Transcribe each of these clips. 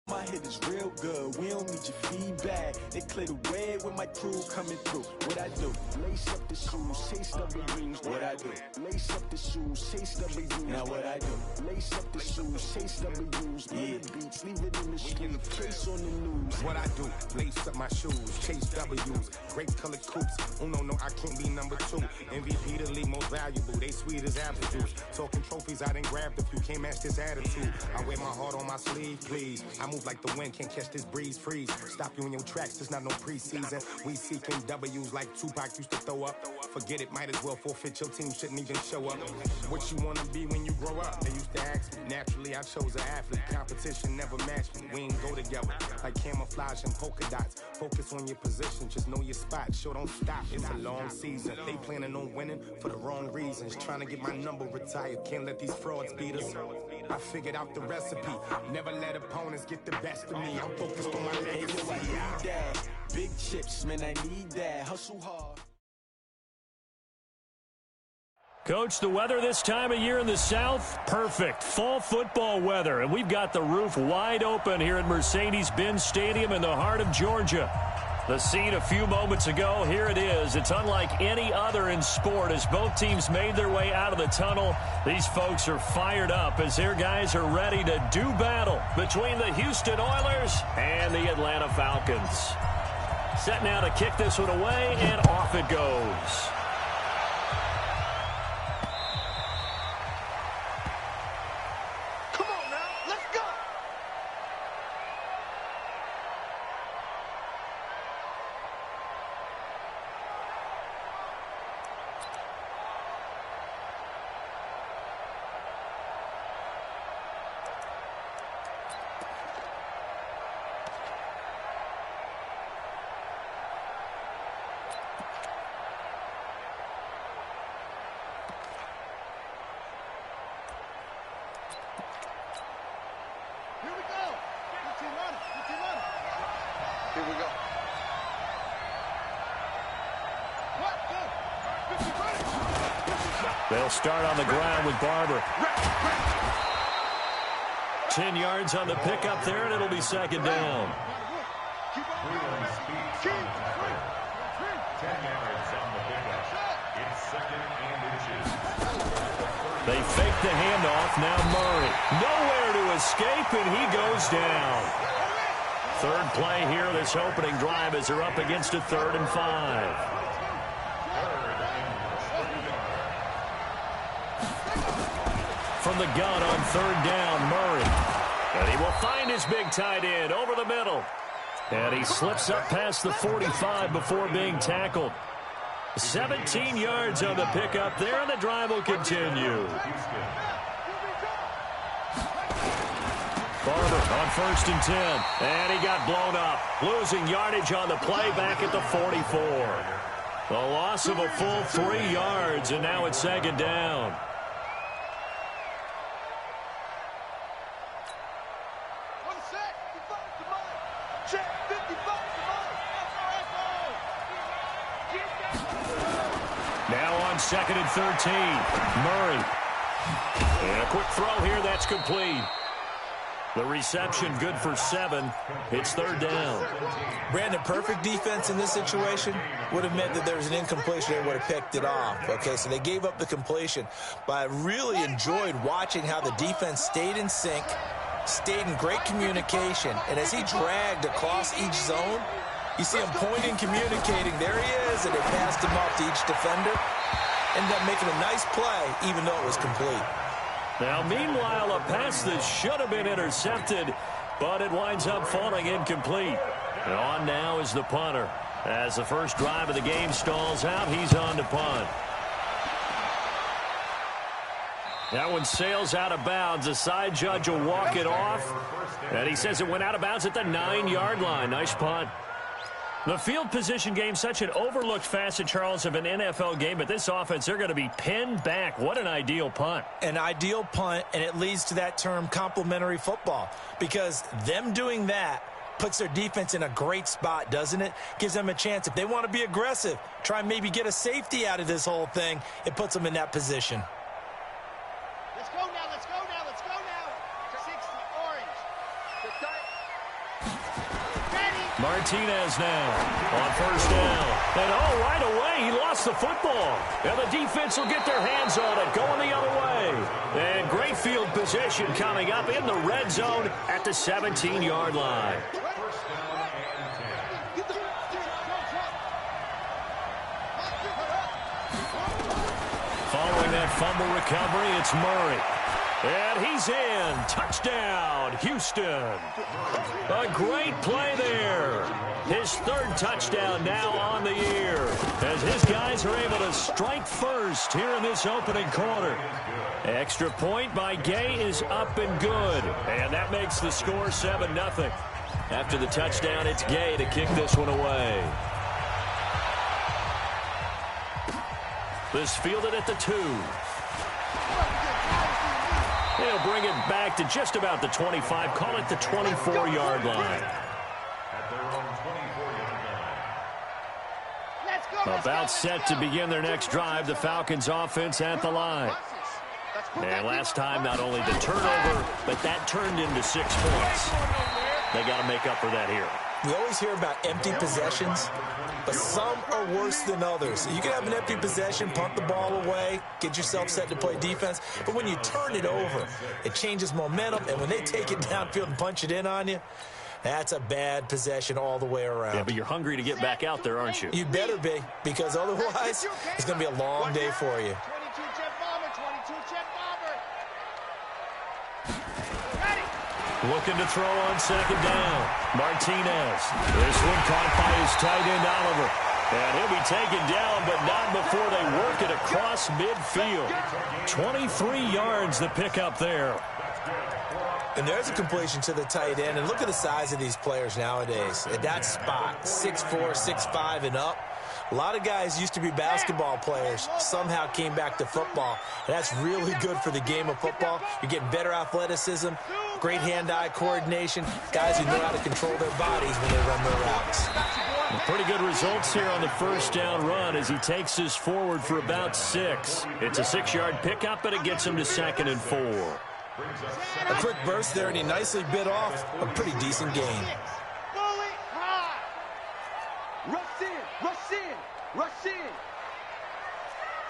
My hit is real good, we don't need your feedback. They clear the way with my crew coming through. What I do? Lace up the shoes, chase W's. What I do? Lace up the shoes, chase W's. Now what I do? Lace up the shoes, chase W's. Yeah, beats, leave it in the street, chase on the news. What I do? Lace up my shoes, chase W's. Great colored coops. Oh no, I can't be number 2. MVP the league most valuable. They sweet as apple juice. Talking trophies, I didn't grab the few. Can't match this attitude. I wear my heart on my sleeve, please. I move like the wind, can't catch this breeze, freeze. Stop you in your tracks, there's not no preseason. We seeking W's like Tupac used to throw up. Forget it, might as well forfeit, your team shouldn't even show up. What you wanna be when you grow up? They used to ask me. Naturally, I chose an athlete. Competition never matched me. We ain't go together like camouflage and polka dots. Focus on your position, just know your spot. Sure, don't stop, it's a long season. They planning on winning for the wrong reasons. Trying to get my number retired, can't let these frauds beat us. I figured out the recipe. Never let opponents get the best of me. I'm focused on my legacy. I need that. Big chips, man, I need that. Hustle hard. Coach, the weather this time of year in the South, perfect. Fall football weather, and we've got the roof wide open here at Mercedes-Benz Stadium in the heart of Georgia. The scene a few moments ago, here it is. It's unlike any other in sport as both teams made their way out of the tunnel. These folks are fired up as their guys are ready to do battle between the Houston Oilers and the Atlanta Falcons. Set now to kick this one away, and off it goes. They'll start on the ground with Barber. 10 yards on the pickup there, and it'll be second down. 10 yards on the pickup. It's second and inches. They fake the handoff. Now Murray. Nowhere to escape, and he goes down. Third play here, this opening drive, as they're up against a 3rd and 5. From the gun on 3rd down, Murray. And he will find his big tight end over the middle. And he slips up past the 45 before being tackled. 17 yards on the pickup there, and the drive will continue. Barber on 1st and 10. And he got blown up. Losing yardage on the play back at the 44. The loss of a full 3 yards, and now it's second down. Now on 2nd and 13. Murray. And a quick throw here, that's complete. The reception good for 7. It's 3rd down. Brandon, perfect defense in this situation would have meant that there was an incompletion. They would have picked it off. Okay, so they gave up the completion. But I really enjoyed watching how the defense stayed in sync, stayed in great communication. And as he dragged across each zone, you see him pointing, communicating. There he is, and they passed him off to each defender. Ended up making a nice play, even though it was complete. Now, meanwhile, a pass that should have been intercepted, but it winds up falling incomplete. And on now is the punter. As the first drive of the game stalls out, he's on to punt. That one sails out of bounds. The side judge will walk it off. And he says it went out of bounds at the 9-yard line. Nice punt. The field position game, such an overlooked facet, Charles, of an NFL game. But this offense, they're going to be pinned back. What an ideal punt. An ideal punt, and it leads to that term complementary football. Because them doing that puts their defense in a great spot, doesn't it? Gives them a chance. If they want to be aggressive, try and maybe get a safety out of this whole thing, it puts them in that position. Let's go now, let's go now, let's go now. 60, orange. Martinez now on first down. And right away, he lost the football. And the defense will get their hands on it, going the other way. And great field position coming up in the red zone at the 17-yard line. Following that fumble recovery, it's Murray. And he's in. Touchdown, Houston. A great play there. His third touchdown now on the year, as his guys are able to strike first here in this opening quarter. Extra point by Gay is up and good. And that makes the score 7-0. After the touchdown, it's Gay to kick this one away. This fielded at the 2. They'll bring it back to just about the 25. Call it the 24-yard line. About set to begin their next drive. The Falcons offense at the line. And last time, not only the turnover, but that turned into 6 points. They got to make up for that here. We always hear about empty possessions, but some are worse than others. You can have an empty possession, punt the ball away, get yourself set to play defense, but when you turn it over, it changes momentum, and when they take it downfield and punch it in on you, that's a bad possession all the way around. Yeah, but you're hungry to get back out there, aren't you? You better be, because otherwise, it's going to be a long day for you. Looking to throw on second down. Martinez. This one caught by his tight end, Oliver. And he'll be taken down, but not before they work it across midfield. 23 yards the pickup there. And there's a completion to the tight end. And look at the size of these players nowadays. At that spot, 6'4", 6'5", and up. A lot of guys used to be basketball players, somehow came back to football. And that's really good for the game of football. You're getting better athleticism, great hand-eye coordination, guys who know how to control their bodies when they run their routes. Pretty good results here on the first down run as he takes this forward for about 6. It's a 6-yard pickup, but it gets him to 2nd and 4. A quick burst there, and he nicely bit off a pretty decent gain. Rush in.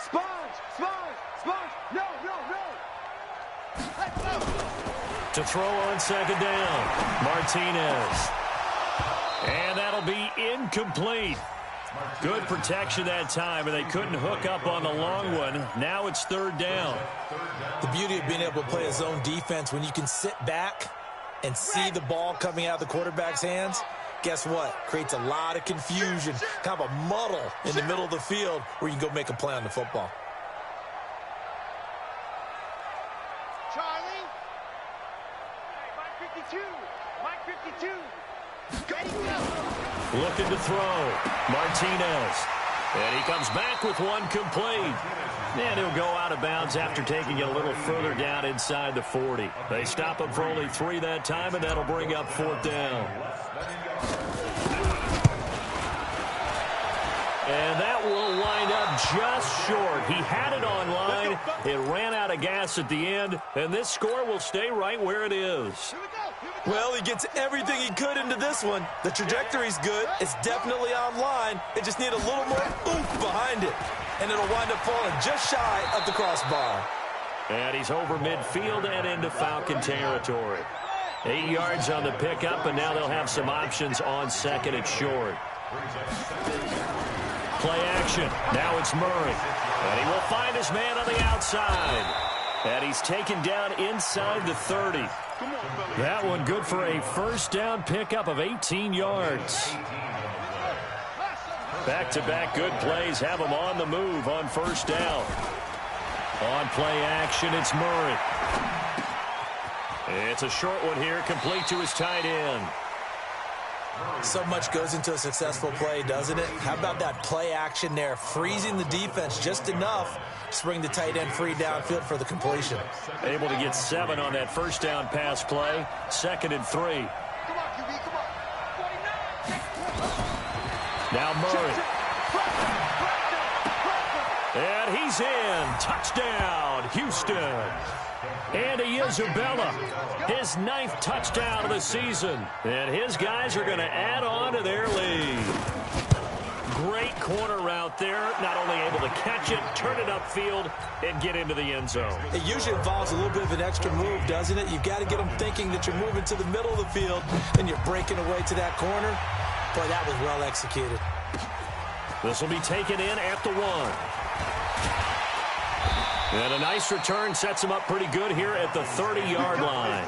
Sponge. No. Let's go. To throw on second down, Martinez. And that'll be incomplete. Good protection that time, and they couldn't hook up on the long one. Now it's 3rd down. The beauty of being able to play a zone defense when you can sit back and see the ball coming out of the quarterback's hands. Guess what? Creates a lot of confusion, kind of a muddle in the middle of the field where you can go make a play on the football. Charlie. Mike 52. Ready, go. Looking to throw. Martinez. And he comes back with one complete. And he'll go out of bounds after taking it a little further down inside the 40. They stop him for only 3 that time, and that'll bring up 4th down. And that will wind up just short. He had it on line. It ran out of gas at the end, and this score will stay right where it is. Well, he gets everything he could into this one. The trajectory's good. It's definitely on line. It just need a little more oomph behind it. And it'll wind up falling just shy of the crossbar. And he's over midfield and into Falcon territory. 8 yards on the pickup, and now they'll have some options on second and short. Play action. Now it's Murray. And he will find his man on the outside. And he's taken down inside the 30. That one good for a first down pickup of 18 yards. Back-to-back good plays have him on the move on first down. On play action, it's Murray. It's a short one here, complete to his tight end. So much goes into a successful play, doesn't it? How about that play action there, freezing the defense just enough to bring the tight end free downfield for the completion. Able to get 7 on that first down pass play. 2nd and 3. Now Murray. And he's in. Touchdown, Houston. Andy Isabella, his 9th touchdown of the season. And his guys are going to add on to their lead. Great corner route there. Not only able to catch it, turn it upfield, and get into the end zone. It usually involves a little bit of an extra move, doesn't it? You've got to get them thinking that you're moving to the middle of the field, and you're breaking away to that corner. Boy, that was well executed. This will be taken in at the 1. And a nice return sets him up pretty good here at the 30-yard line.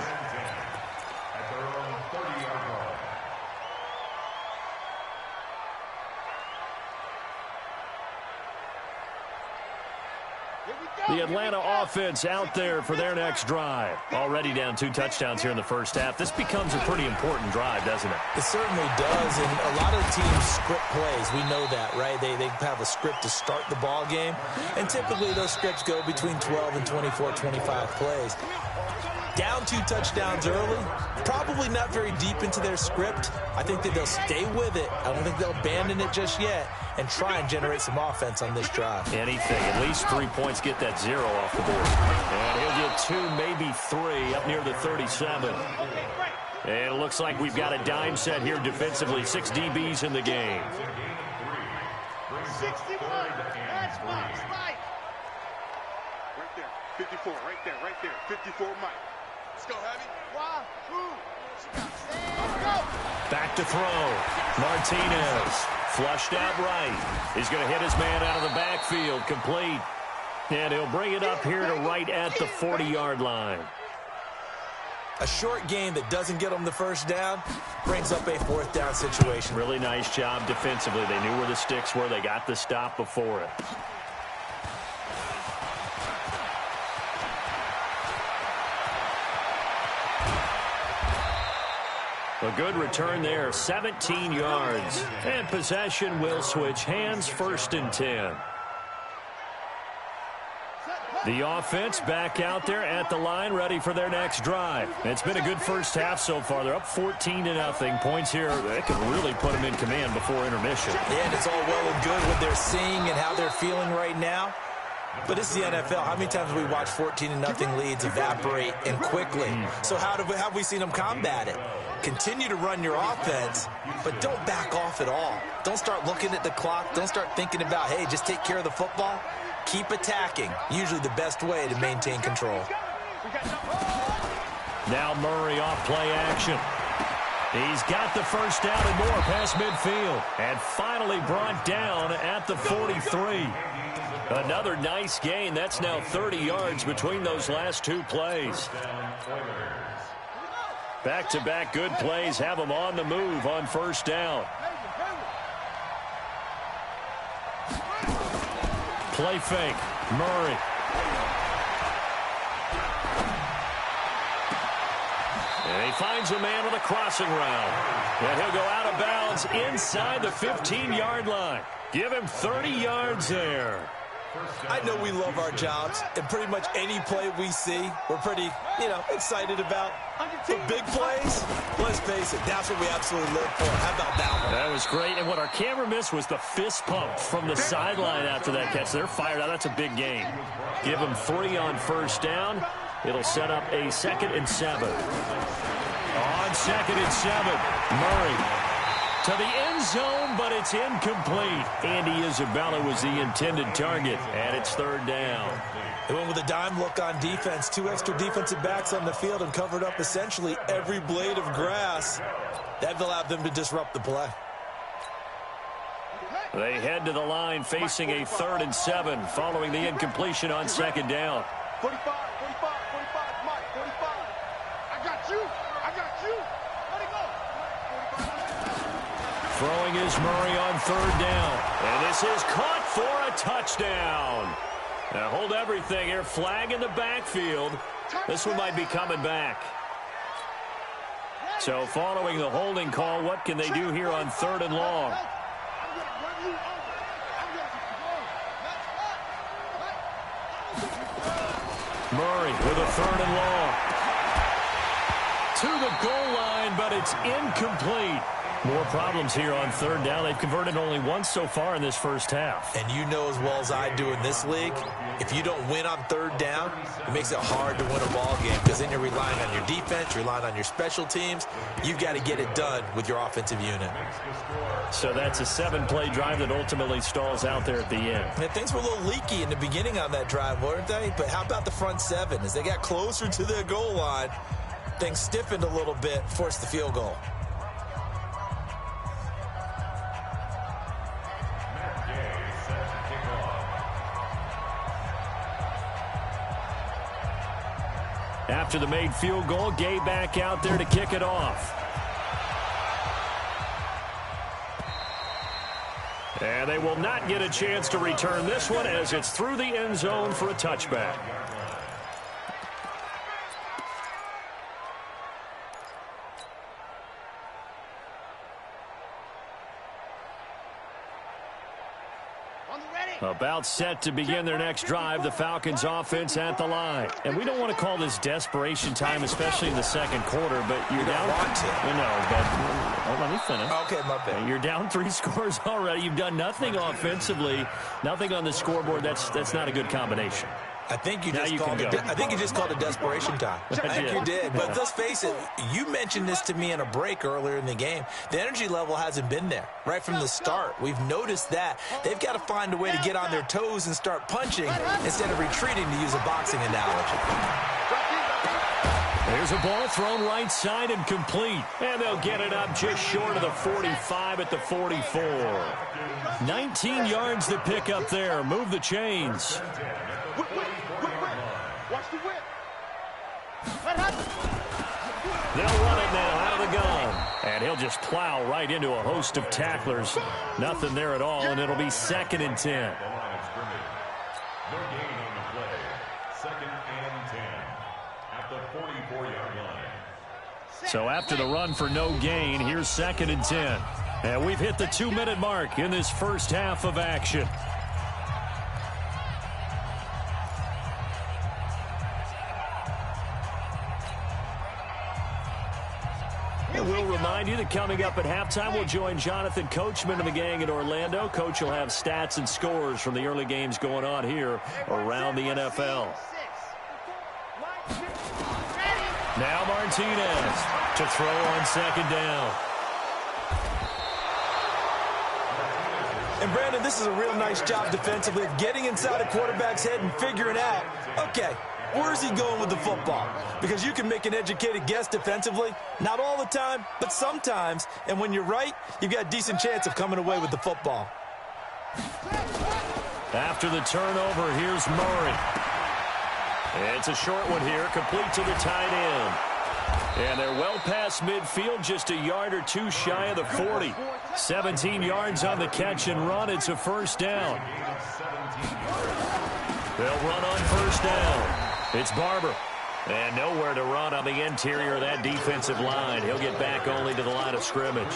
The Atlanta offense out there for their next drive. Already down 2 touchdowns here in the first half. This becomes a pretty important drive, doesn't it? It certainly does, and a lot of teams script plays. We know that, right? They have a script to start the ball game, and typically those scripts go between 12 and 24, 25 plays. Down 2 touchdowns early, probably not very deep into their script. I think that they'll stay with it. I don't think they'll abandon it just yet and try and generate some offense on this drive. Anything. At least 3 points, get that 0 off the board. And he'll get 2, maybe 3 up near the 37. And it looks like we've got a dime set here defensively. 6 DBs in the game. 61. That's Mike. Right there. 54. Right there. 54 Mike. Let's go, Heavy. 1, 2. Back to throw. Martinez. Flushed out right. He's going to hit his man out of the backfield. Complete. And he'll bring it up here to right at the 40-yard line. A short game that doesn't get them the first down brings up a 4th down situation. Really nice job defensively. They knew where the sticks were. They got the stop before it. A good return there, 17 yards. And possession will switch hands, 1st and 10. The offense back out there at the line, ready for their next drive. It's been a good first half so far. They're up 14-0. Points here, they can really put them in command before intermission. Yeah, and it's all well and good what they're seeing and how they're feeling right now. But it's the NFL. How many times have we watched 14-0 leads evaporate and quickly? So how have we seen them combat it? Continue to run your offense, but don't back off at all. Don't start looking at the clock. Don't start thinking about, hey, just take care of the football. Keep attacking. Usually the best way to maintain control. Now Murray off play action. He's got the first down and more past midfield. And finally brought down at the 43. Another nice gain. That's now 30 yards between those last 2 plays. Back-to-back good plays have them on the move on first down. Play fake. Murray. And he finds a man with a crossing route. And he'll go out of bounds inside the 15-yard line. Give him 30 yards there. I know we love our jobs, and pretty much any play we see, we're pretty, excited about. But big plays, let's face it, that's what we absolutely live for. How about that one? That was great, and what our camera missed was the fist pump from the sideline after that catch. They're fired out. That's a big game. Give them 3 on first down. It'll set up a 2nd and 7. On 2nd and 7, Murray to the end zone, but it's incomplete. Andy Isabella was the intended target, and it's 3rd down. They went with a dime look on defense. 2 extra defensive backs on the field and covered up essentially every blade of grass. That allowed them to disrupt the play. They head to the line facing a 3rd and 7 following the incompletion on 2nd down. 45, Mike, 45. I got you. Let it go. Throwing is Murray on 3rd down. And this is caught for a touchdown. Now hold everything here. Flag in the backfield. This one might be coming back. So following the holding call, what can they do here on 3rd and long? Murray with a 3rd and long. To the goal line, but it's incomplete. More problems here on third down. They've converted only once so far in this first half. And you know as well as I do in this league, if you don't win on third down, it makes it hard to win a ball game because then you're relying on your defense, you're relying on your special teams. You've got to get it done with your offensive unit. So that's a 7-play drive that ultimately stalls out there at the end. And things were a little leaky in the beginning on that drive, weren't they? But how about the front seven? As they got closer to their goal line, things stiffened a little bit, forced the field goal. After the made field goal, Gay back out there to kick it off. And they will not get a chance to return this one as it's through the end zone for a touchback. About set to begin their next drive, the Falcons offense at the line. And we don't want to call this desperation time, especially in the second quarter, but you're down. Want to. No, but let me finish. Okay, my bad. You're down 3 scores already. You've done nothing offensively, nothing on the scoreboard. That's not a good combination. I think you just called it desperation time. I think you did. But let's face it, you mentioned this to me in a break earlier in the game. The energy level hasn't been there right from the start. We've noticed that. They've got to find a way to get on their toes and start punching instead of retreating, to use a boxing analogy. There's a ball thrown right side and complete. And they'll get it up just short of the 45 at the 44. 19 yards to pick up there. Move the chains. Watch the whip. They'll run it now out of the gun. And he'll just plow right into a host of tacklers. Nothing there at all, and it'll be 2nd and 10. No gain on the play. 2nd and 10 at the 44-yard line. So after the run for no gain, here's 2nd and 10. And we've hit the 2-minute mark in this first half of action. We'll remind you that coming up at halftime, we'll join Jonathan Coachman and the gang in Orlando. Coach will have stats and scores from the early games going on here around the NFL. Now Martinez to throw on 2nd down. And, Brandon, this is a real nice job defensively of getting inside a quarterback's head and figuring out, okay, where's he going with the football? Because you can make an educated guess defensively. Not all the time, but sometimes. And when you're right, you've got a decent chance of coming away with the football. After the turnover, here's Murray. It's a short one here, complete to the tight end. And they're well past midfield, just a yard or two shy of the 40. 17 yards on the catch and run. It's a first down. They'll run on first down. It's Barber. And nowhere to run on the interior of that defensive line. He'll get back only to the line of scrimmage.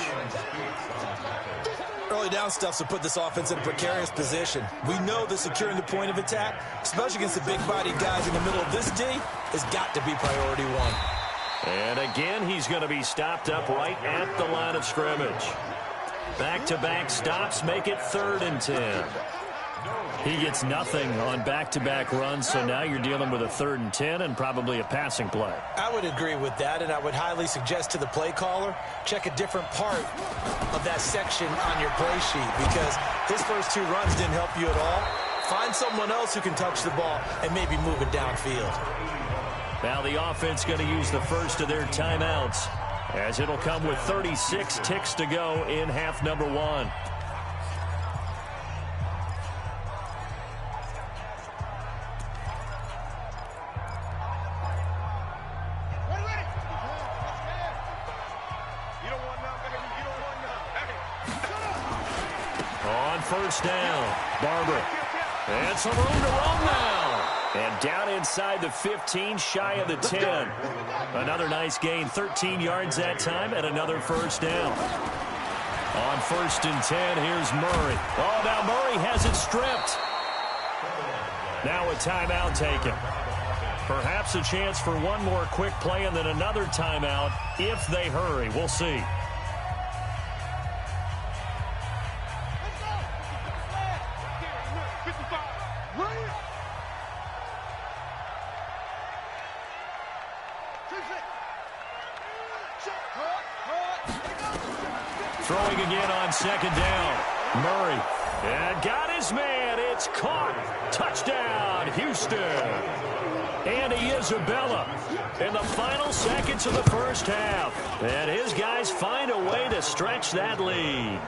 Early down stuff to put this offense in a precarious position. We know that securing the point of attack, especially against the big-bodied guys in the middle of this D, has got to be priority one. And again, he's going to be stopped up right at the line of scrimmage. Back-to-back stops make it 3rd and 10. He gets nothing on back-to-back runs, so now you're dealing with a 3rd and 10 and probably a passing play. I would agree with that, and I would highly suggest to the play caller, check a different part of that section on your play sheet, because his first 2 runs didn't help you at all. Find someone else who can touch the ball and maybe move it downfield. Now the offense going to use the first of their timeouts, as it'll come with 36 ticks to go in half number 1. First down, Barber. And some room to run now. And down inside the 15, shy of the 10. Another nice gain, 13 yards that time, and another first down. On 1st and 10, here's Murray. Oh, now Murray has it stripped. Now a timeout taken. Perhaps a chance for one more quick play and then another timeout if they hurry. We'll see. going again on second down. Murray. And got his man. It's caught. Touchdown, Houston. Andy Isabella in the final seconds of the first half. And his guys find a way to stretch that lead.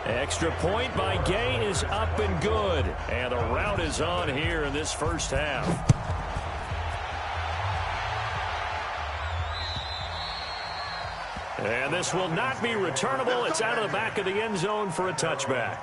Extra point by Gay is up and good. And the rout is on here in this first half. And this will not be returnable. It's out of the back of the end zone for a touchback.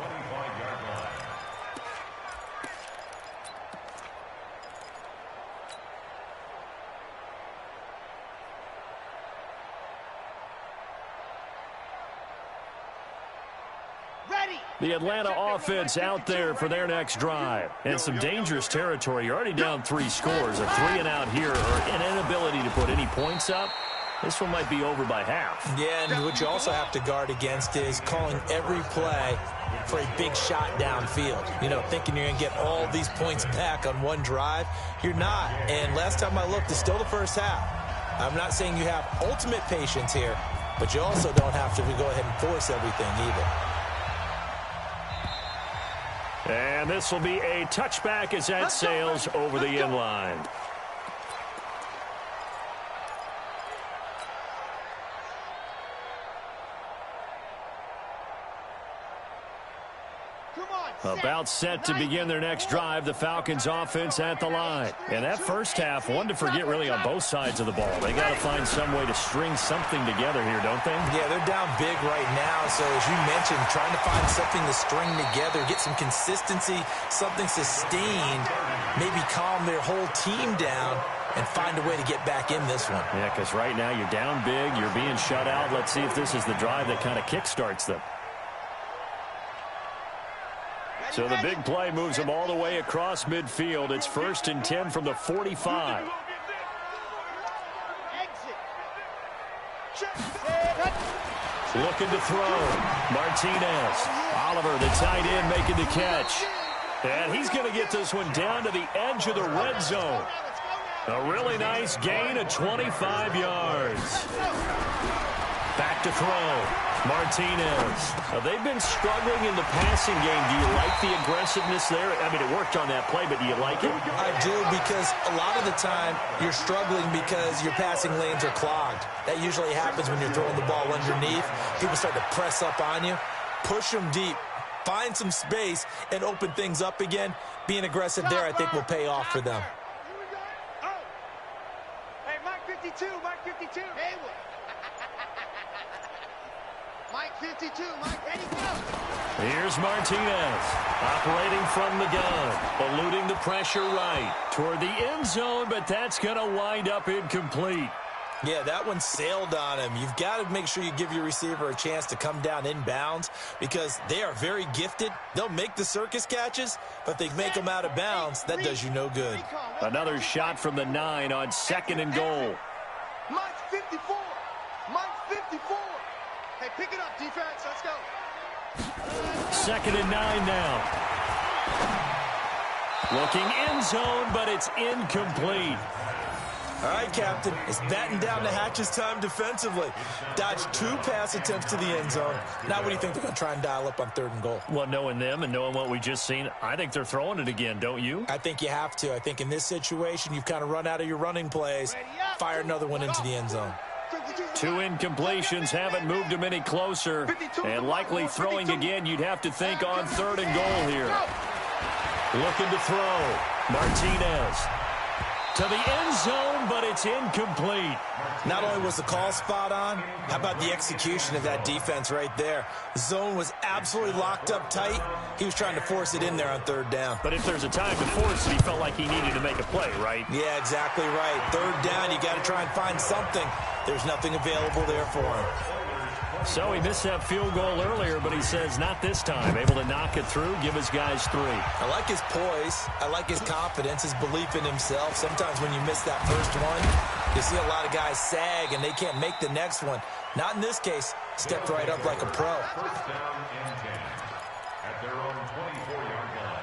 The Atlanta offense out there for their next drive. And some dangerous territory. You're already down 3 scores. A 3-and-out here or an inability to put any points up. This one might be over by half. Yeah, and what you also have to guard against is calling every play for a big shot downfield. You know, thinking you're going to get all these points back on one drive. You're not. And last time I looked, it's still the first half. I'm not saying you have ultimate patience here, but you also don't have to go ahead and force everything either. And this will be a touchback as that sails over the end line. About set to begin their next drive, the Falcons offense at the line. And that first half, one to forget really on both sides of the ball. They got to find some way to string something together here, don't they? Yeah, they're down big right now. So as you mentioned, trying to find something to string together, get some consistency, something sustained, maybe calm their whole team down and find a way to get back in this one. Yeah, because right now you're down big, you're being shut out. Let's see if this is the drive that kind of kickstarts them. So the big play moves them all the way across midfield. It's 1st and 10 from the 45. Looking to throw. Martinez. Oliver, the tight end, making the catch. And he's going to get this one down to the edge of the red zone. A really nice gain of 25 yards. Back to throw. Martinez. They've been struggling in the passing game. Do you like the aggressiveness there? I mean, it worked on that play, but do you like it? I do, because a lot of the time you're struggling because your passing lanes are clogged. That usually happens when you're throwing the ball underneath. People start to press up on you. Push them deep. Find some space and open things up again. Being aggressive there, I think, will pay off for them. Hey, Mike 52, Mike 52. Hey, Mike 52, Mike, ready, go. Here's Martinez, operating from the gun, eluding the pressure right toward the end zone, but that's going to wind up incomplete. Yeah, that one sailed on him. You've got to make sure you give your receiver a chance to come down inbounds because they are very gifted. They'll make the circus catches, but they make them out of bounds. That does you no good. Another shot from the 9 on 2nd and goal. Mike 54, Mike 54. Hey, pick it up, defense. Let's go. 2nd and 9 now. Looking end zone, but it's incomplete. All right, Captain. It's batten down the hatches time defensively. Dodged 2 pass attempts to the end zone. Now what do you think they're going to try and dial up on 3rd and goal? Well, knowing them and knowing what we just seen, I think they're throwing it again, don't you? I think you have to. I think in this situation, you've kind of run out of your running plays. Fire another one into the end zone. 2 incompletions haven't moved him any closer. And likely throwing again, you'd have to think on 3rd and goal here. Looking to throw. Martinez. To the end zone, but it's incomplete. Not only was the call spot on, how about the execution of that defense right there? The zone was absolutely locked up tight. He was trying to force it in there on 3rd down. But if there's a time to force it, he felt like he needed to make a play, right? Yeah, exactly right. 3rd down, you got to try and find something. There's nothing available there for him. So he missed that field goal earlier, but he says not this time. Able to knock it through, give his guys 3. I like his poise. I like his confidence, his belief in himself. Sometimes when you miss that first one, you see a lot of guys sag and they can't make the next one. Not in this case. Stepped right up like a pro. 1st down and 10 at their own 24-yard line.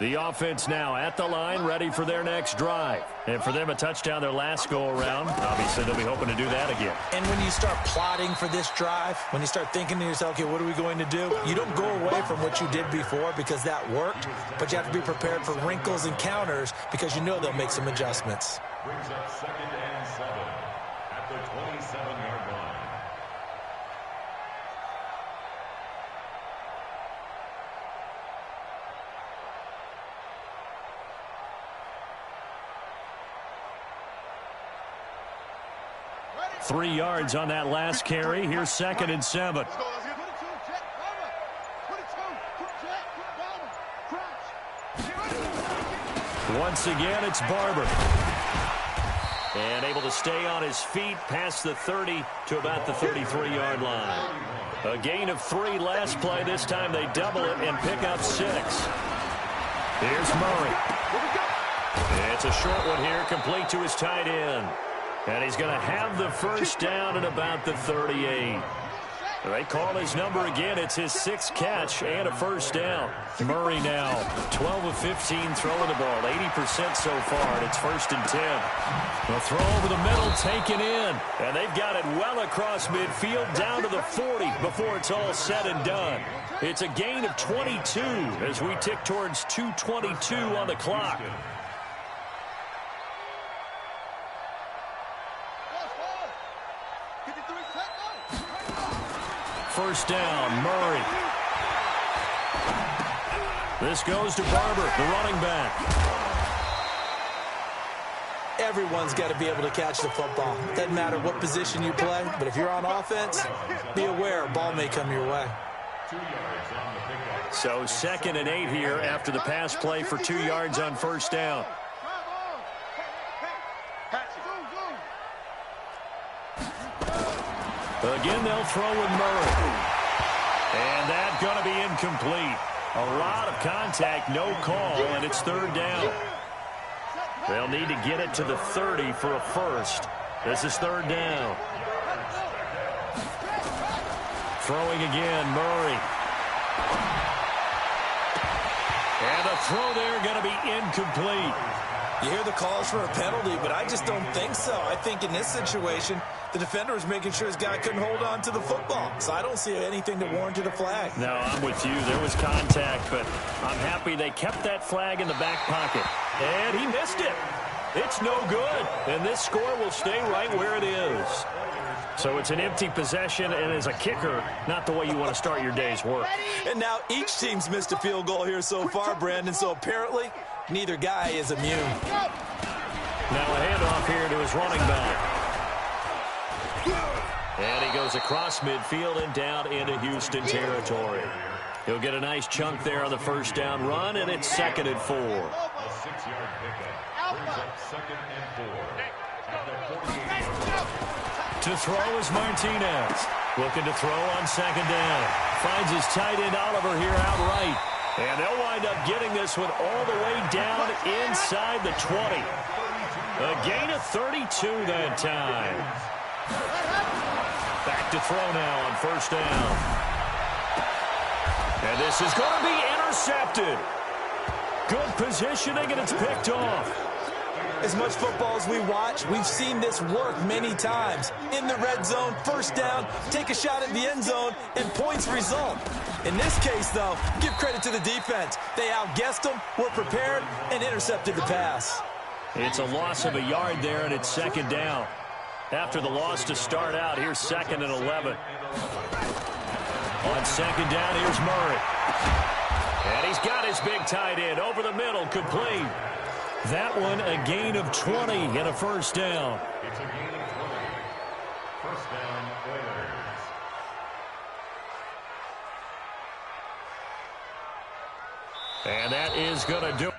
The offense now at the line, ready for their next drive. And for them, a touchdown their last go-around. Obviously, they'll be hoping to do that again. And when you start plotting for this drive, when you start thinking to yourself, okay, what are we going to do? You don't go away from what you did before because that worked, but you have to be prepared for wrinkles and counters because you know they'll make some adjustments. Brings up 2nd and 7 at the 27-yard line. Three yards on that last carry. Here's 2nd and 7. Once again, it's Barber. And able to stay on his feet past the 30 to about the 33-yard line. A gain of 3 last play. This time they double it and pick up 6. Here's Murray. It's a short one here, complete to his tight end. And he's going to have the first down at about the 38. They call his number again. It's his 6th catch and a first down. Murray now 12 of 15 throwing the ball, 80% so far, and it's 1st and 10. The throw over the middle taken in, and they've got it well across midfield down to the 40 before it's all said and done. It's a gain of 22 as we tick towards 2:22 on the clock. First down, Murray. This goes to Barber, the running back. Everyone's got to be able to catch the football. Doesn't matter what position you play, but if you're on offense, be aware a ball may come your way. So 2nd and 8 here after the pass play for 2 yards on first down. Again, they'll throw with Murray. And that's going to be incomplete. A lot of contact, no call, and it's 3rd down. They'll need to get it to the 30 for a first. This is 3rd down. Throwing again, Murray. And a throw there going to be incomplete. You hear the calls for a penalty, but I just don't think so. I think in this situation, the defender was making sure his guy couldn't hold on to the football. So I don't see anything that warranted a flag. No, I'm with you. There was contact, but I'm happy they kept that flag in the back pocket. And he missed it. It's no good. And this score will stay right where it is. So it's an empty possession, and as a kicker, not the way you want to start your day's work. And now each team's missed a field goal here so far, Brandon, so apparently neither guy is immune. Now a handoff here to his running back. And he goes across midfield and down into Houston territory. He'll get a nice chunk there on the first down run, and it's 2nd and 4. A 6-yard pickup brings up 2nd and 4 at the 48-yard line. To throw is Martinez. Looking to throw on 2nd down. Finds his tight end Oliver here outright. And they'll wind up getting this one all the way down inside the 20. A gain of 32 that time. Back to throw now on first down. And this is going to be intercepted. Good positioning, and it's picked off. As much football as we watch, we've seen this work many times. In the red zone, first down, take a shot at the end zone, and points result. In this case, though, give credit to the defense. They outguessed them, were prepared, and intercepted the pass. It's a loss of a yard there, and it's 2nd down. After the loss to start out, here's 2nd and 11. On 2nd down, here's Murray. And he's got his big tight end over the middle, complete. That one a gain of 20 and a first down. It's a gain of 20. First down, Oilers. And that is going to do it.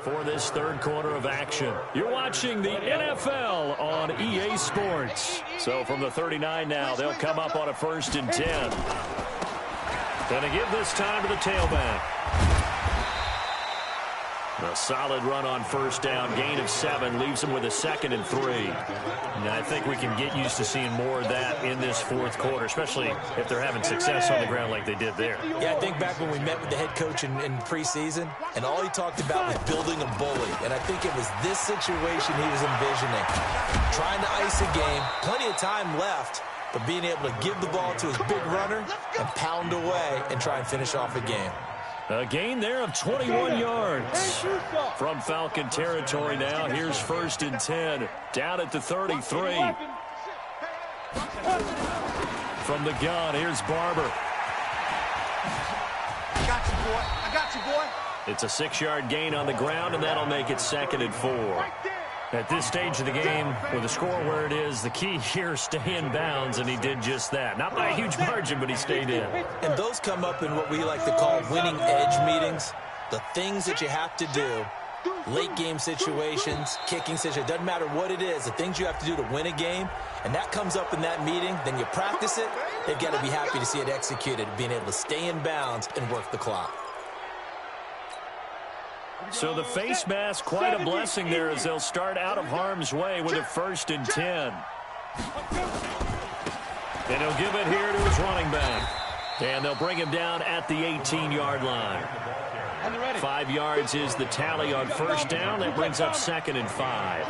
for this third quarter of action. You're watching the NFL on EA Sports. So from the 39 now, they'll come up on a 1st and 10. Going to give this time to the tailback. A solid run on 1st down, gain of 7, leaves them with a 2nd and 3. And I think we can get used to seeing more of that in this 4th quarter, especially if they're having success on the ground like they did there. Yeah, I think back when we met with the head coach in preseason, and all he talked about was building a bully. And I think it was this situation he was envisioning. Trying to ice a game, plenty of time left, but being able to give the ball to his big runner and pound away and try and finish off a game. A gain there of 21 yards from Falcon territory now. Here's 1st and 10, down at the 33. From the gun, here's Barber. I got you, boy. I got you, boy. It's a 6-yard gain on the ground, and that'll make it 2nd and 4. At this stage of the game, with the score where it is, the key here is stay in bounds, and he did just that. Not by a huge margin, but he stayed in. And those come up in what we like to call winning edge meetings. The things that you have to do, late game situations, kicking situations, doesn't matter what it is, the things you have to do to win a game, and that comes up in that meeting, then you practice it, they've got to be happy to see it executed, being able to stay in bounds and work the clock. So the face mask, quite a blessing there as they'll start out of harm's way with a 1st and 10. And he'll give it here to his running back. And they'll bring him down at the 18-yard line. 5 yards is the tally on 1st down. That brings up 2nd and 5.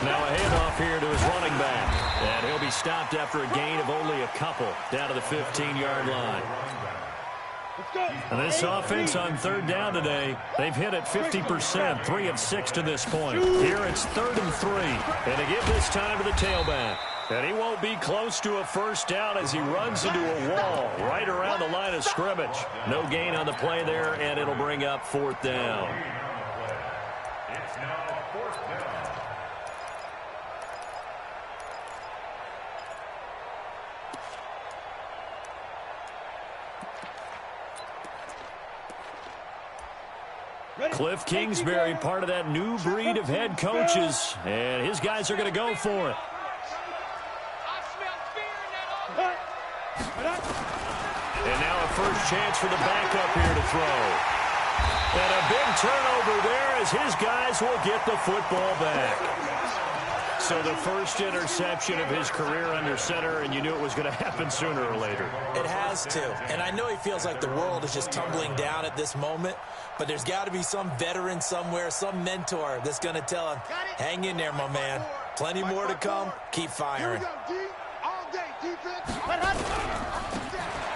Now a handoff here to his running back. And he'll be stopped after a gain of only a couple down to the 15-yard line. And this offense on 3rd down today, they've hit it 50%, 3 of 6 to this point. Here it's 3rd and 3. And to give this time to the tailback. And he won't be close to a 1st down as he runs into a wall right around the line of scrimmage. No gain on the play there, and it'll bring up 4th down. It's now 4th down. Cliff Kingsbury, part of that new breed of head coaches, and his guys are going to go for it. And now a first chance for the backup here to throw. And a big turnover there as his guys will get the football back. So the first interception of his career under center, and you knew it was going to happen sooner or later. It has to. And I know he feels like the world is just tumbling down at this moment, but there's got to be some veteran somewhere, some mentor that's going to tell him, hang in there, my man. Plenty more to come. Keep firing.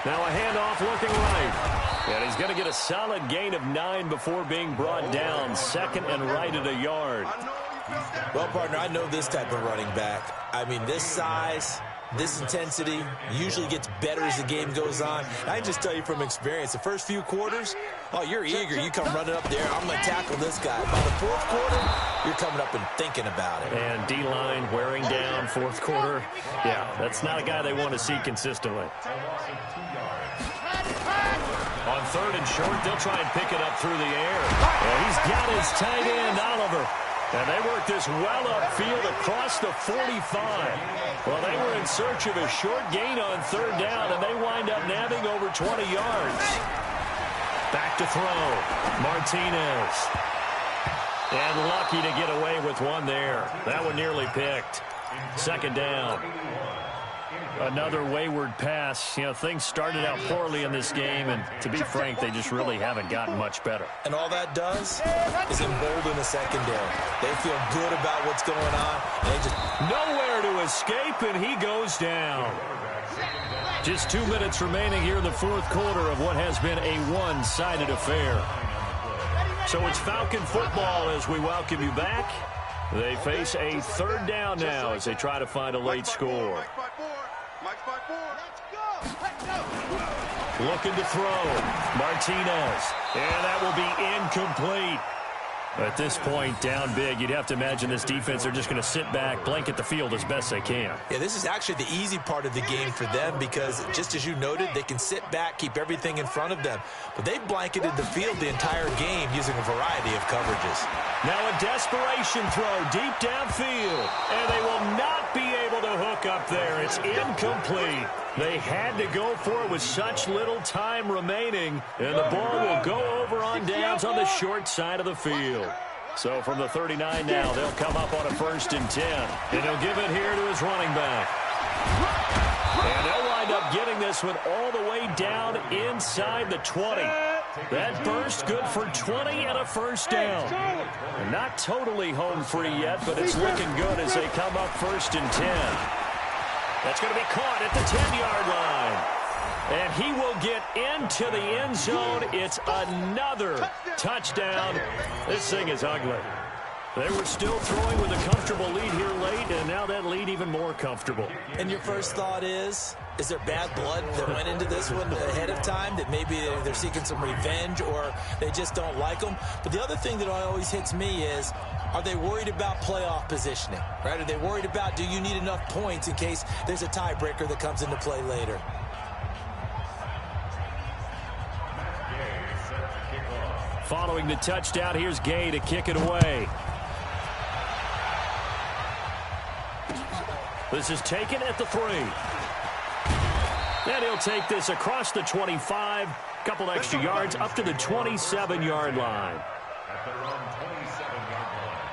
Now a handoff looking right. And he's going to get a solid gain of 9 before being brought down. 2nd and right at a yard. Well, partner, I know this type of running back. I mean, this size, this intensity usually gets better as the game goes on. And I can just tell you from experience, the first few quarters, oh, you're eager. You come running up there. I'm going to tackle this guy. By the 4th quarter, you're coming up and thinking about it. And D-line wearing down 4th quarter. Yeah, that's not a guy they want to see consistently. On 3rd and short, they'll try and pick it up through the air. And he's got his tight end, Oliver. And they work this well upfield across the 45. Well, they were in search of a short gain on 3rd down, and they wind up nabbing over 20 yards. Back to throw. Martinez. And lucky to get away with one there. That one nearly picked. 2nd down. Another wayward pass. You know, things started out poorly in this game, and to be frank, they just really haven't gotten much better. And all that does is embolden the secondary. They feel good about what's going on. And they just nowhere to escape, and he goes down. Just 2 minutes remaining here in the 4th quarter of what has been a one-sided affair. So it's Falcon football as we welcome you back. They face a 3rd down now as they try to find a late score. Looking to throw. Martinez. And that will be incomplete. At this point, down big, you'd have to imagine this defense, they're just going to sit back, blanket the field as best they can. Yeah, this is actually the easy part of the game for them because, just as you noted, they can sit back, keep everything in front of them. But they've blanketed the field the entire game using a variety of coverages. Now a desperation throw deep downfield, and they will not be able to hook up there. It's incomplete. They had to go for it with such little time remaining, and the ball will go over on downs on the short side of the field. So from the 39 now, they'll come up on a 1st and 10, and he'll give it here to his running back. And they'll wind up getting this one all the way down inside the 20. That burst good for 20 and a 1st down. And not totally home free yet, but it's looking good as they come up 1st and 10. That's going to be caught at the 10-yard line. And he will get into the end zone. It's another touchdown. This thing is ugly. They were still throwing with a comfortable lead here late, and now that lead even more comfortable. And your first thought is there bad blood that went into this one ahead of time, that maybe they're seeking some revenge or they just don't like them? But the other thing that always hits me is, are they worried about playoff positioning, right? Are they worried about, do you need enough points in case there's a tiebreaker that comes into play later? Following the touchdown, here's Gay to kick it away. This is taken at the 3. And he'll take this across the 25. Couple extra yards up to the 27-yard line. At their own 27-yard line.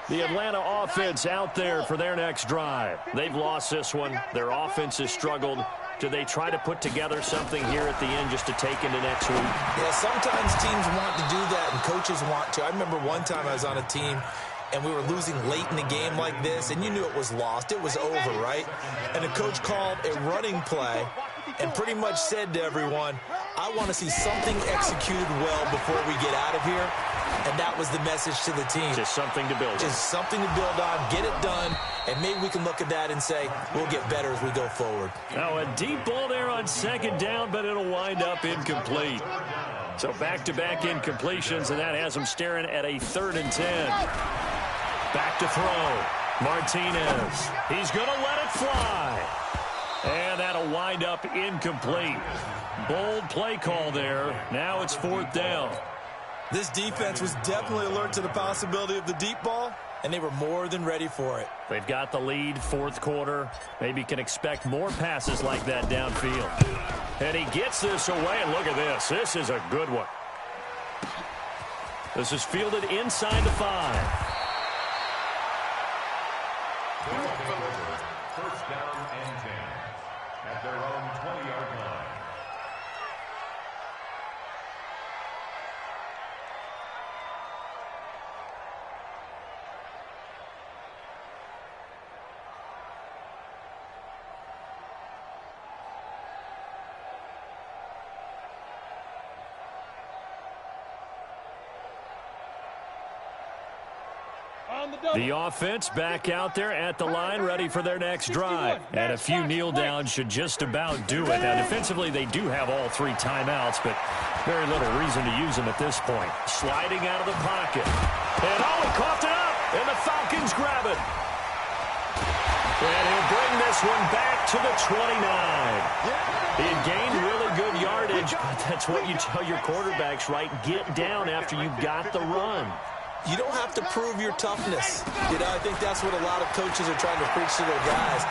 The Atlanta offense out there for their next drive. They've lost this one. Their offense has struggled. Do they try to put together something here at the end just to take into next week? Yeah, sometimes teams want to do that and coaches want to. I remember one time I was on a team and we were losing late in the game like this, and you knew it was lost. It was over, right? And the coach called a running play and pretty much said to everyone, I want to see something executed well before we get out of here. And that was the message to the team. Just something to build on. Just something to build on, get it done, and maybe we can look at that and say, we'll get better as we go forward. Now a deep ball there on 2nd down, but it'll wind up incomplete. So back-to-back incompletions, and that has them staring at a 3rd and 10. Back to throw. Martinez. He's going to let it fly. And that'll wind up incomplete. Bold play call there. Now it's 4th down. This defense was definitely alert to the possibility of the deep ball, and they were more than ready for it. They've got the lead, 4th quarter. Maybe can expect more passes like that downfield. And he gets this away, and look at this. This is a good one. This is fielded inside the 5. 1st down and 10 at their own 20-yard line. The offense back out there at the line, ready for their next drive. And a few kneel downs should just about do it. Now, defensively, they do have all 3 timeouts, but very little reason to use them at this point. Sliding out of the pocket. And he coughed it up, and the Falcons grab it. And he'll bring this one back to the 29. He had gained really good yardage, but that's what you tell your quarterbacks, right? Get down after you've got the run. You don't have to prove your toughness. You know, I think that's what a lot of coaches are trying to preach to their guys.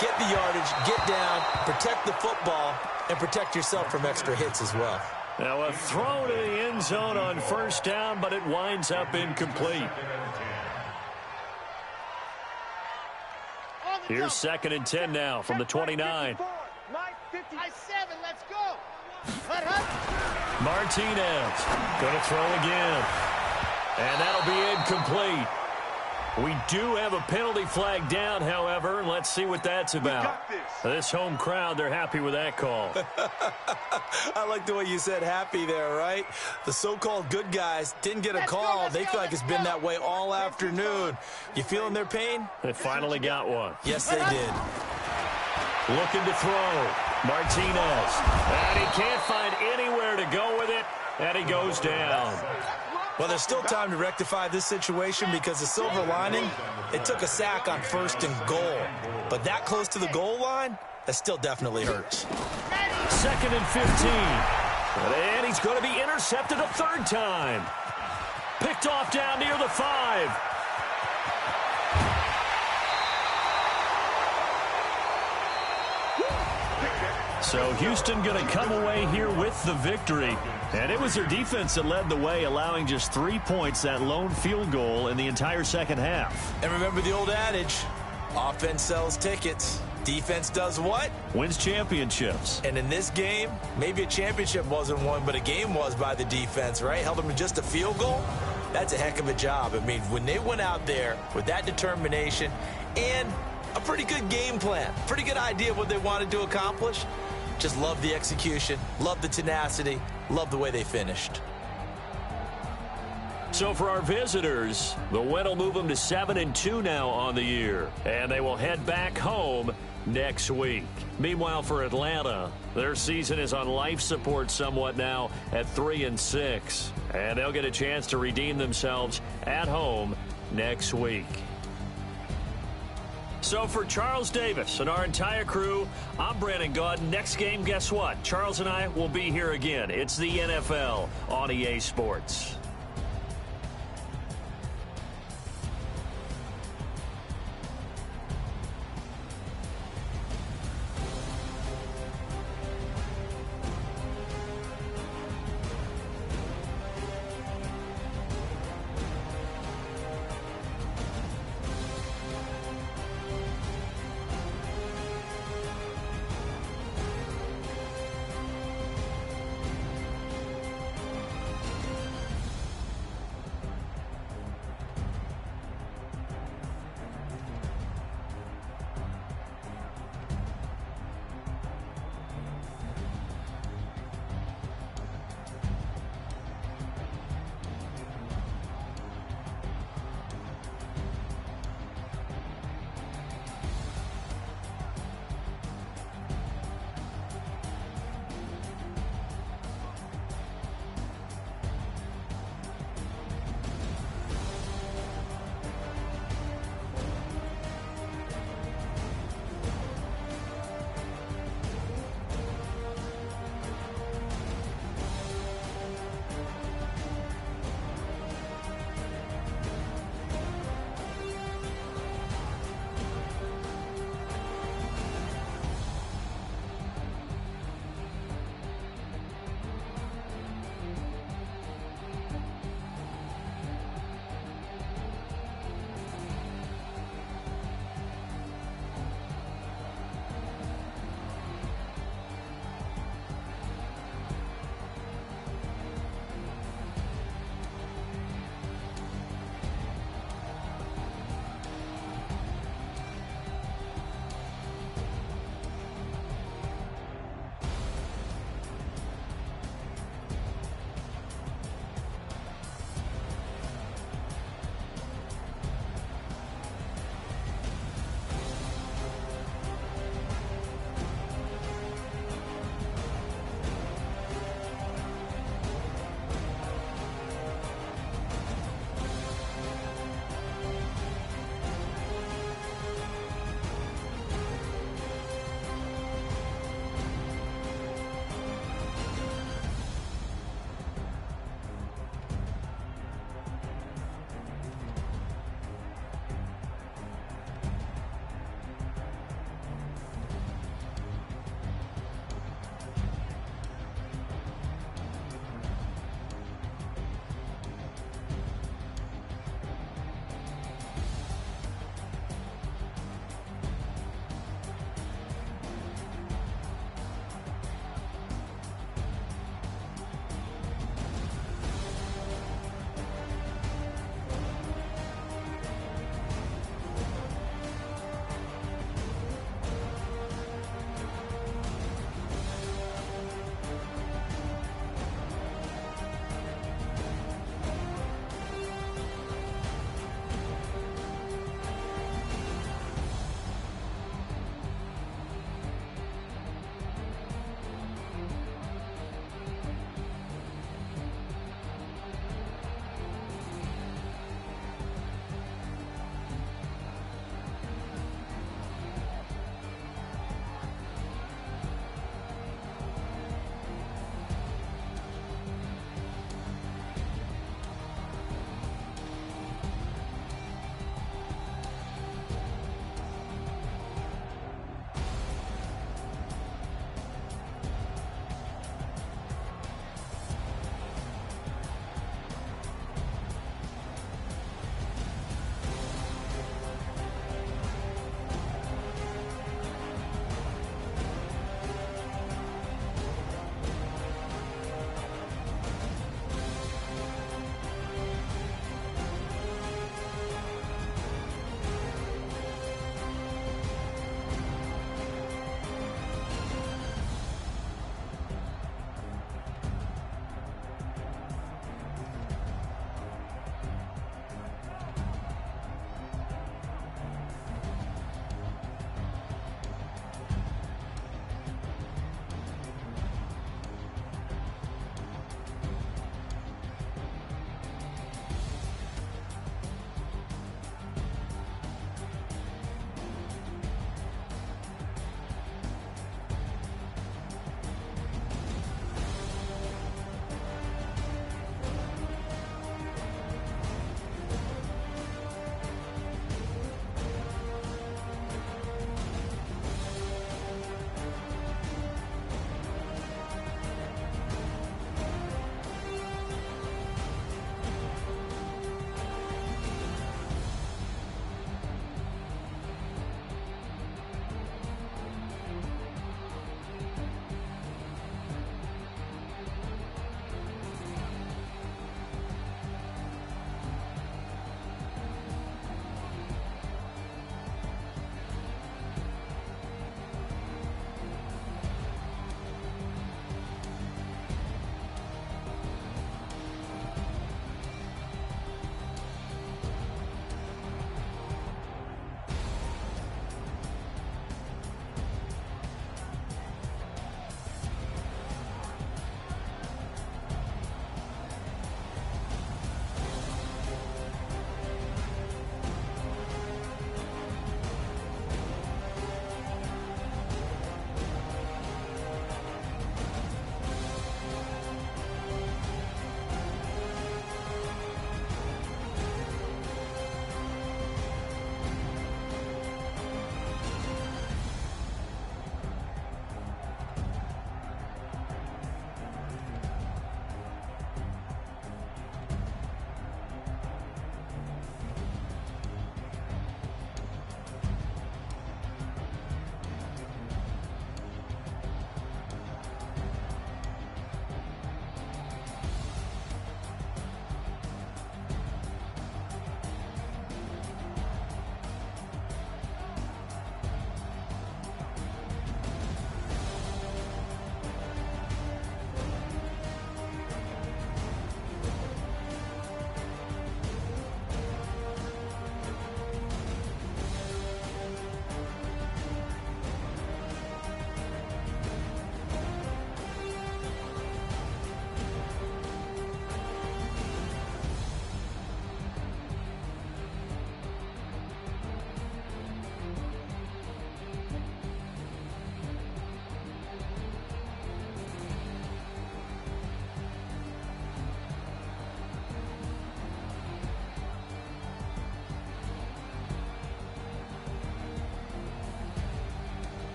Get the yardage, get down, protect the football, and protect yourself from extra hits as well. Now a throw to the end zone on 1st down, but it winds up incomplete. Here's 2nd and 10 now from the 29. Let's go. Martinez going to throw again. And that'll be incomplete. We do have a penalty flag down, however, and let's see what that's about. This home crowd, they're happy with that call. I like the way you said happy there, right? The so-called good guys didn't get a call. They feel like it's been that way all afternoon. You feeling their pain? They finally got one. Yes, they did. Looking to throw. Martinez. And he can't find anywhere to go with it, and he goes down. Well, there's still time to rectify this situation because the silver lining, it took a sack on 1st and goal. But that close to the goal line, that still definitely hurts. 2nd and 15. And he's going to be intercepted a 3rd time. Picked off down near the 5. So Houston going to come away here with the victory. And it was their defense that led the way, allowing just 3 points, that lone field goal in the entire second half. And remember the old adage, offense sells tickets. Defense does what? Wins championships. And in this game, maybe a championship wasn't won, but a game was by the defense, right? Held them to just a field goal. That's a heck of a job. I mean, when they went out there with that determination and a pretty good game plan, pretty good idea of what they wanted to accomplish, just love the execution, love the tenacity, love the way they finished. So for our visitors, the win will move them to 7-2 now on the year, and they will head back home next week. Meanwhile, for Atlanta, their season is on life support somewhat now at 3-6, and they'll get a chance to redeem themselves at home next week. So for Charles Davis and our entire crew, I'm Brandon Gaudin. Next game, guess what? Charles and I will be here again. It's the NFL on EA Sports.